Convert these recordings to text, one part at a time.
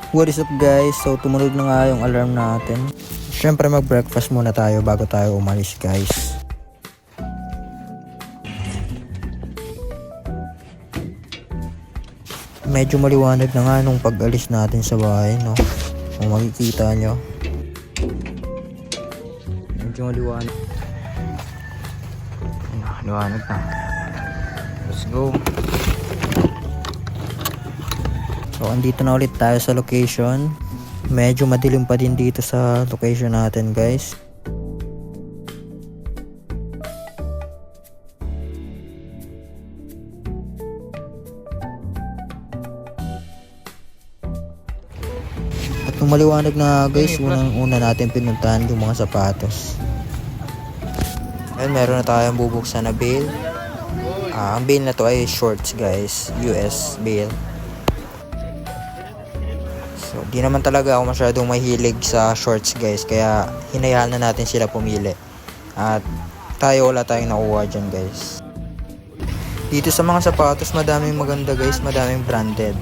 What is up guys? So tumunog na nga yung alarm natin. Siyempre mag-breakfast muna tayo bago tayo umalis guys. Medyo maliwanag na nga nung pag-alis natin sa bahay, no? Kung makikita nyo. Medyo maliwanag. Liwanag na. Let's go. So, andito na ulit tayo sa location. Medyo madilim pa din dito sa location natin, guys. At nung maliwanag na, guys, unang-una natin pinuntahan yung mga sapatos. Ayun, meron na tayong bubuksan na bail. Ang bail na to ay shorts, guys. US bail. So, di naman talaga ako masyadong mahilig sa shorts guys. Kaya, hinayaan na natin sila pumili. At, wala tayong nakuha dyan guys. Dito sa mga sapatos, madaming maganda guys. Madaming branded.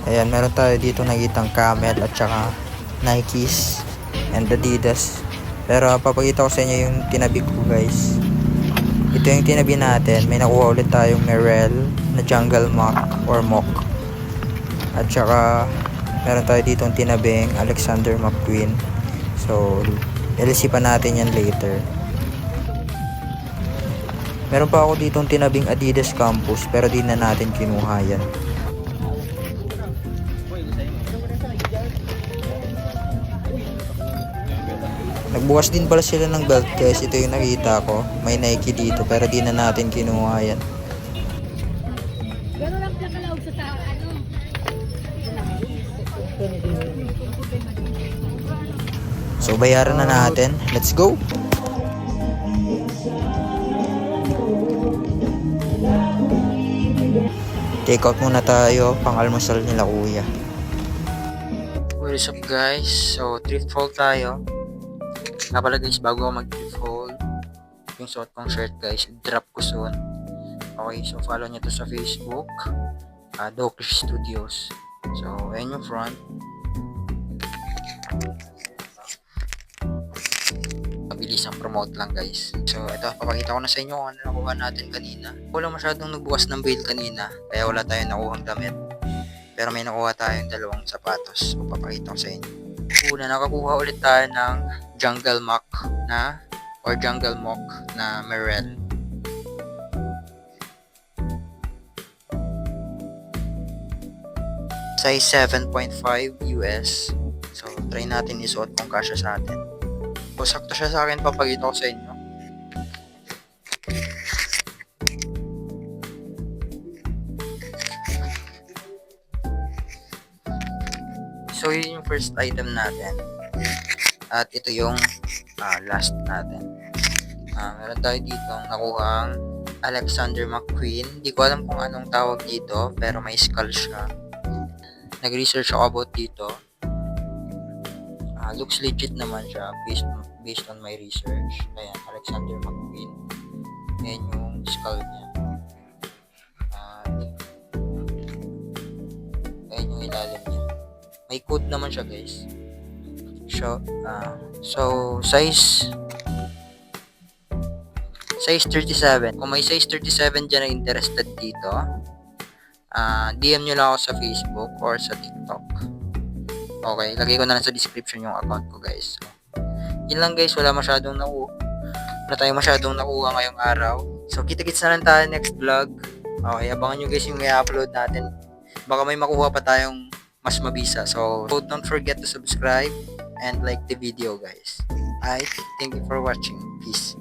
Ayan, meron tayo dito nakitang Camel at saka Nikes and Adidas. Pero, papakita ko sa inyo yung tinabi ko guys. Ito yung tinabi natin. May nakuha ulit tayong Merrell na Jungle Mock or Mock. At saka, meron tayo dito ang tinabing Alexander McQueen. So, ilisipan natin yan later. Meron pa ako dito ang tinabing Adidas Campus pero di na natin kinuha yan. Nagbukas din pala sila ng belt guys. Ito yung nakita ko. May Nike dito pero di na natin kinuha yan. So, bayaran na natin. Let's go! Take out muna tayo. Pang-almusal nila kuya. What is up guys? So, thrift haul tayo. Nga pala guys, bago ako mag-thrift haul, yung suot kong shirt guys, drop ko soon. Okay, so follow nyo to sa Facebook. Doklish Studios. So, ayan yung front. Mabilis ang promote lang guys. So ito, papakita ko na sa inyo kung ano nakuha natin kanina. Wala masyadong nagbukas ng bail kanina, kaya wala tayong nakuhang damit. Pero may nakuha tayong dalawang sapatos. So papakita ko sa inyo. Una, nakakuha ulit tayo ng Jungle Mock na or Jungle Mock na Merrell. Size 7.5 US. So try natin isuot kung kasya sa atin. O, sakto siya sa akin, papakita ko sa inyo. So, yun yung first item natin. At ito yung last natin. Meron tayo dito nakuhang Alexander McQueen. Hindi ko alam kung anong tawag dito, pero may skull siya. Nag-research ako about dito. Looks legit naman siya based on my research. Ayan, Alexander McQueen. Ayan yung skull niya. Ayan yung ilalim niya. May code naman siya guys. So size 37. Kung may size 37 dyan na interested dito, DM nyo lang ako sa Facebook or sa TikTok. Okay, lagay ko na lang sa description yung account ko guys. So, yun lang guys, wala tayong masyadong nakuha ngayong araw. So, kita-kits na lang tayo next vlog. Okay, abangan nyo guys yung may upload natin. Baka may makuha pa tayong mas mabisa. So, don't forget to subscribe and like the video guys. Alright, thank you for watching. Peace.